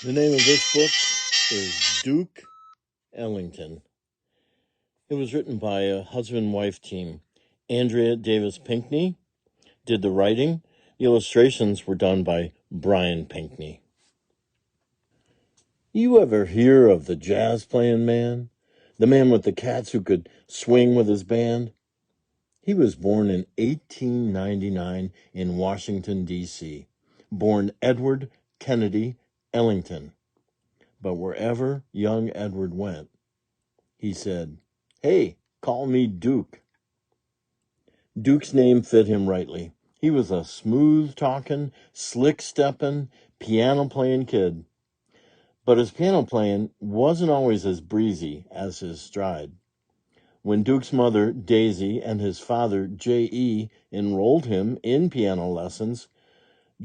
The name of this book is Duke Ellington. It was written by a husband-wife team. Andrea Pinkney did the writing. The illustrations were done by Brian Pinkney. You ever hear of the jazz-playing man? The man with the cats who could swing with his band? He was born in 1899 in Washington, D.C., born Edward Kennedy Ellington. But wherever young Edward went, he said, "Hey, call me Duke." Duke's name fit him rightly. He was a smooth-talking, slick-stepping, piano-playing kid. But his piano playing wasn't always as breezy as his stride. When Duke's mother, Daisy, and his father, J.E., enrolled him in piano lessons,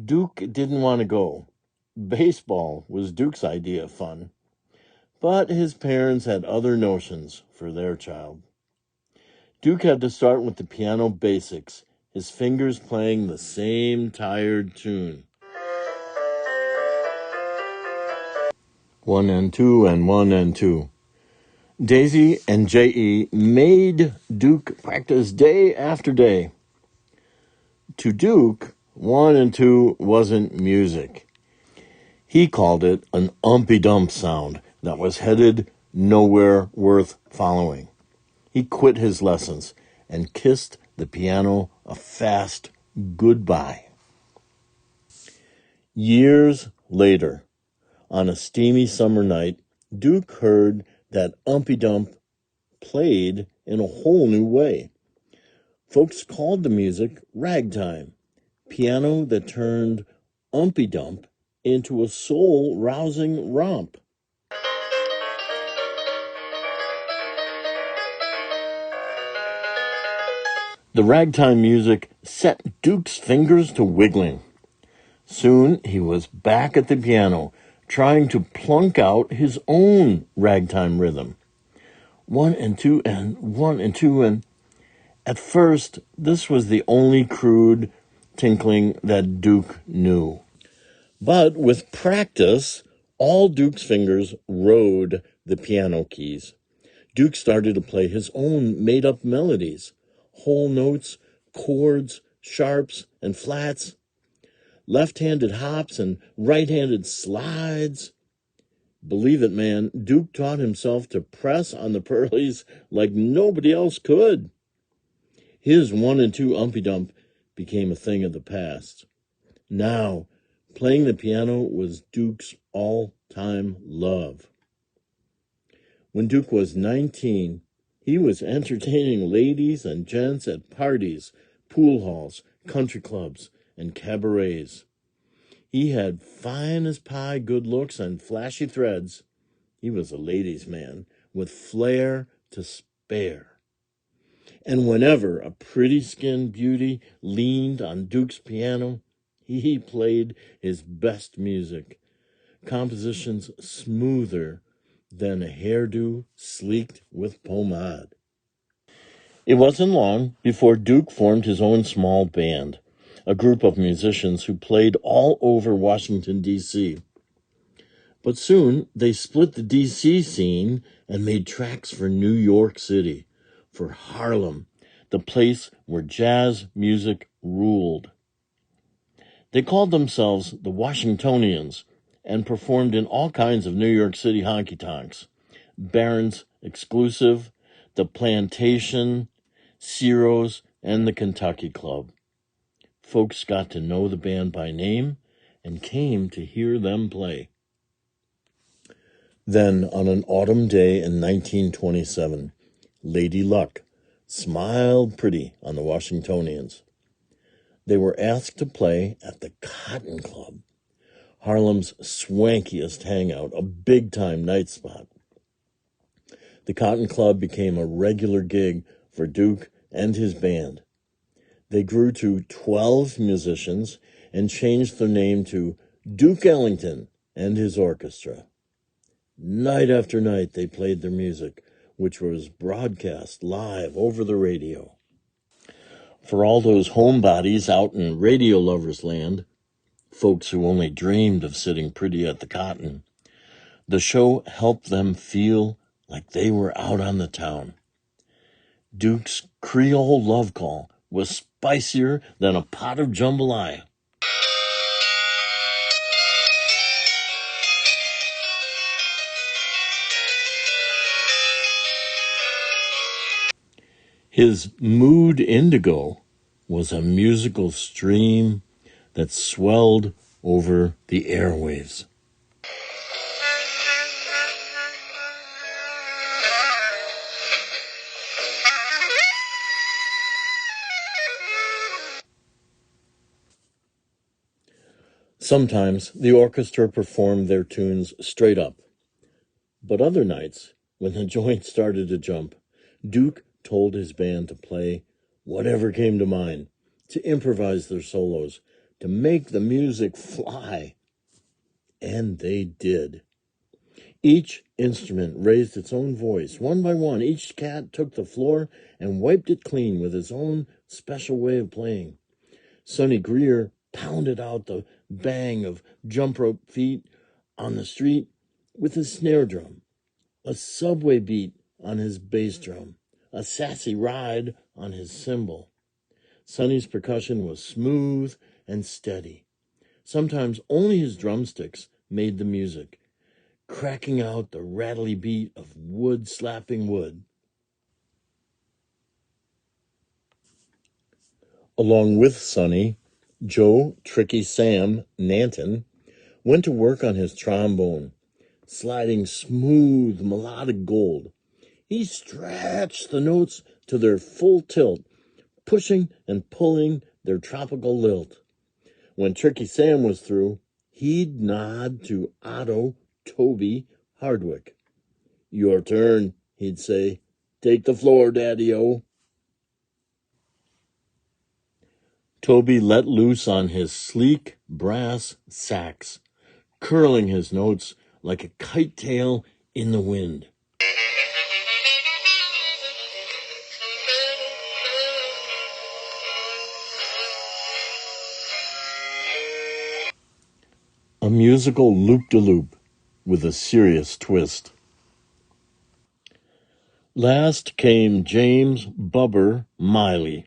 Duke didn't want to go. Baseball was Duke's idea of fun. But his parents had other notions for their child. Duke had to start with the piano basics, his fingers playing the same tired tune. 1 and 2 and 1 and 2. Daisy and J.E. made Duke practice day after day. To Duke, 1 and 2 wasn't music. He called it an umpy-dump sound that was headed nowhere worth following. He quit his lessons and kissed the piano a fast goodbye. Years later, on a steamy summer night, Duke heard that umpy-dump played in a whole new way. Folks called the music ragtime, piano that turned umpy-dump into a soul-rousing romp. The ragtime music set Duke's fingers to wiggling. Soon he was back at the piano, trying to plunk out his own ragtime rhythm. 1 and 2 and 1 and 2 and... At first, this was the only crude tinkling that Duke knew. But with practice, all Duke's fingers rode the piano keys. Duke started to play his own made-up melodies, whole notes, chords, sharps, and flats, left-handed hops and right-handed slides. Believe it, man, Duke taught himself to press on the pearlies like nobody else could. His 1 and 2 umpy-dump became a thing of the past. Now, playing the piano was Duke's all-time love. When Duke was 19, he was entertaining ladies and gents at parties, pool halls, country clubs, and cabarets. He had fine-as-pie good looks and flashy threads. He was a ladies' man with flair to spare. And whenever a pretty-skinned beauty leaned on Duke's piano, he played his best music, compositions smoother than a hairdo sleeked with pomade. It wasn't long before Duke formed his own small band, a group of musicians who played all over Washington, D.C. But soon they split the D.C. scene and made tracks for New York City, for Harlem, the place where jazz music ruled. They called themselves the Washingtonians and performed in all kinds of New York City honky-tonks. Barron's Exclusive, the Plantation, Ciro's, and the Kentucky Club. Folks got to know the band by name and came to hear them play. Then, on an autumn day in 1927, Lady Luck smiled pretty on the Washingtonians. They were asked to play at the Cotton Club, Harlem's swankiest hangout, a big-time night spot. The Cotton Club became a regular gig for Duke and his band. They grew to 12 musicians and changed their name to Duke Ellington and his orchestra. Night after night, they played their music, which was broadcast live over the radio. For all those homebodies out in radio lovers' land, folks who only dreamed of sitting pretty at the cotton. The show helped them feel like they were out on the town. Duke's Creole love call was spicier than a pot of jambalaya. His Mood Indigo was a musical stream that swelled over the airwaves. Sometimes the orchestra performed their tunes straight up. But other nights, when the joint started to jump, Duke told his band to play whatever came to mind, to improvise their solos, to make the music fly. And they did. Each instrument raised its own voice. One by one, each cat took the floor and wiped it clean with his own special way of playing. Sonny Greer pounded out the bang of jump rope feet on the street with his snare drum, a subway beat on his bass drum, a sassy ride on his cymbal. Sonny's percussion was smooth and steady. Sometimes only his drumsticks made the music, cracking out the rattly beat of wood slapping wood. Along with Sonny, Joe Tricky Sam Nanton went to work on his trombone, sliding smooth melodic gold. He stretched the notes to their full tilt, pushing and pulling their tropical lilt. When Tricky Sam was through, he'd nod to Otto Toby Hardwick. "Your turn," he'd say. "Take the floor, Daddy-O." Toby let loose on his sleek brass sax, curling his notes like a kite tail in the wind. A musical loop-de-loop with a serious twist. Last came James Bubber Miley,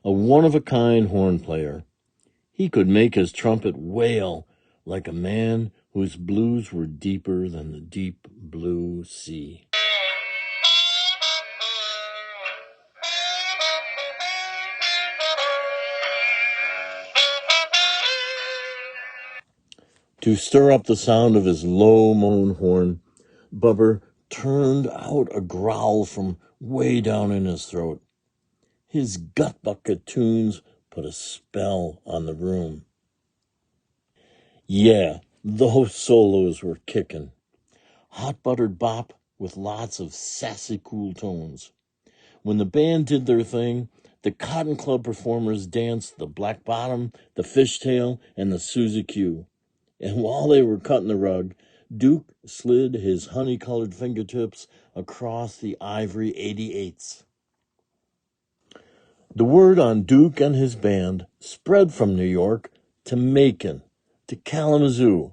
a one-of-a-kind horn player. He could make his trumpet wail like a man whose blues were deeper than the deep blue sea. To stir up the sound of his low moan horn, Bubber turned out a growl from way down in his throat. His gut bucket tunes put a spell on the room. Yeah, those solos were kicking. Hot buttered bop with lots of sassy cool tones. When the band did their thing, the Cotton Club performers danced the Black Bottom, the Fishtail, and the Susie Q. And while they were cutting the rug, Duke slid his honey-colored fingertips across the ivory 88s. The word on Duke and his band spread from New York to Macon, to Kalamazoo,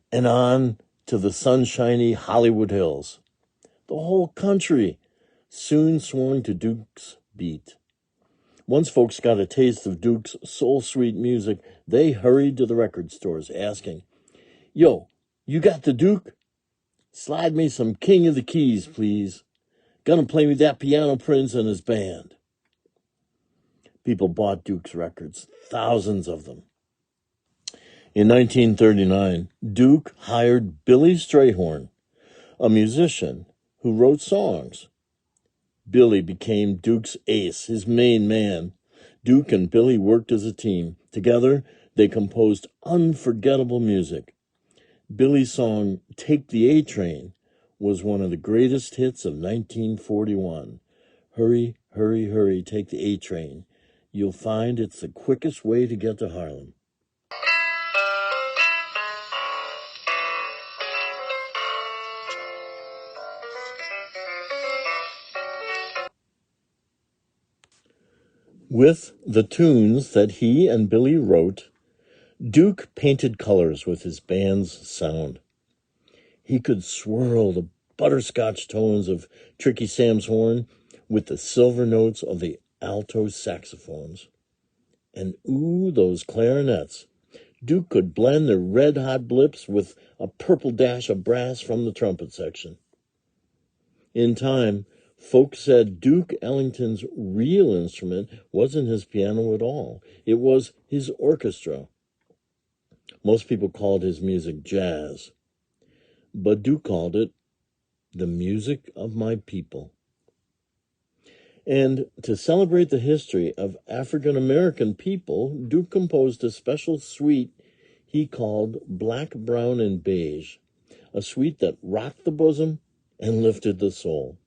and on to the sunshiny Hollywood Hills. The whole country soon swung to Duke's beat. Once folks got a taste of Duke's soul-sweet music, they hurried to the record stores asking, "Yo, you got the Duke? Slide me some King of the Keys, please. Gonna play me that Piano Prince and his band." People bought Duke's records, thousands of them. In 1939, Duke hired Billy Strayhorn, a musician who wrote songs. Billy became Duke's ace, his main man. Duke and Billy worked as a team. Together, they composed unforgettable music. Billy's song, "Take the A-Train," was one of the greatest hits of 1941. Hurry, hurry, hurry, take the A-Train. You'll find it's the quickest way to get to Harlem. With the tunes that he and Billy wrote, Duke painted colors with his band's sound. He could swirl the butterscotch tones of Tricky Sam's horn with the silver notes of the alto saxophones. And ooh, those clarinets. Duke could blend their red-hot blips with a purple dash of brass from the trumpet section. In time, folks said Duke Ellington's real instrument wasn't his piano at all. It was his orchestra. Most people called his music jazz, but Duke called it the music of my people. And to celebrate the history of African American people, Duke composed a special suite he called Black, Brown, and Beige, a suite that rocked the bosom and lifted the soul.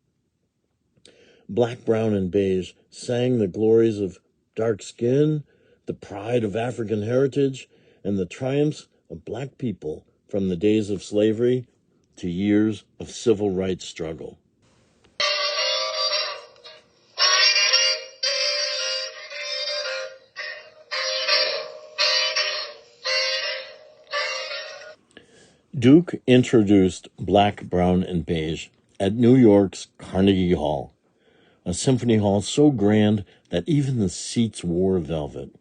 Black, Brown, and Beige sang the glories of dark skin, the pride of African heritage, and the triumphs of black people from the days of slavery to years of civil rights struggle. Duke introduced Black, Brown, and Beige at New York's Carnegie Hall, a symphony hall so grand that even the seats wore velvet.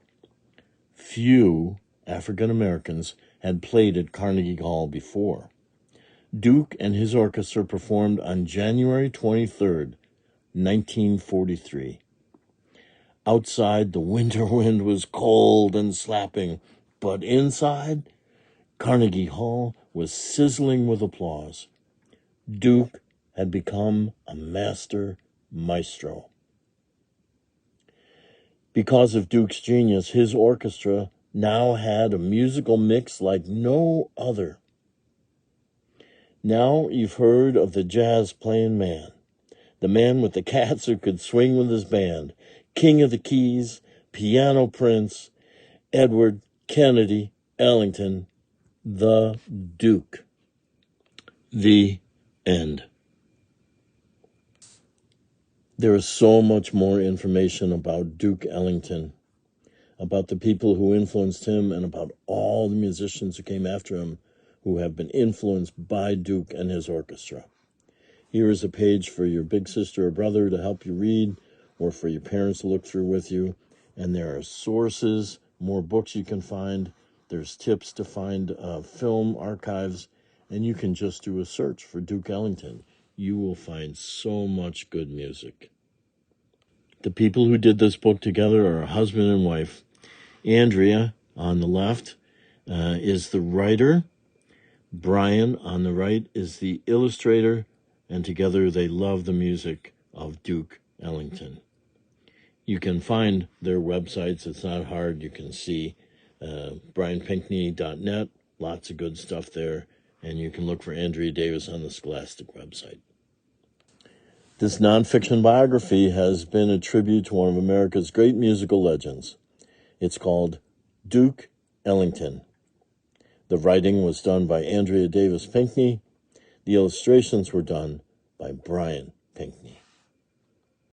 Few African Americans had played at Carnegie Hall before. Duke and his orchestra performed on January 23rd, 1943. Outside, the winter wind was cold and slapping, but inside, Carnegie Hall was sizzling with applause. Duke had become a master maestro. Because of Duke's genius, his orchestra now had a musical mix like no other. Now you've heard of the jazz-playing man, the man with the cats who could swing with his band, king of the keys, piano prince, Edward Kennedy Ellington, the Duke. The end. There is so much more information about Duke Ellington, about the people who influenced him, and about all the musicians who came after him who have been influenced by Duke and his orchestra. Here is a page for your big sister or brother to help you read, or for your parents to look through with you. And there are sources, more books you can find. There's tips to find film archives, and you can just do a search for Duke Ellington. You will find so much good music. The people who did this book together are a husband and wife. Andrea, on the left, is the writer. Brian, on the right, is the illustrator, and together they love the music of Duke Ellington. You can find their websites. It's not hard. You can see brianpinkney.net, lots of good stuff there, and you can look for Andrea Davis on the Scholastic website. This nonfiction biography has been a tribute to one of America's great musical legends. It's called Duke Ellington. The writing was done by Andrea Davis Pinkney. The illustrations were done by Brian Pinkney.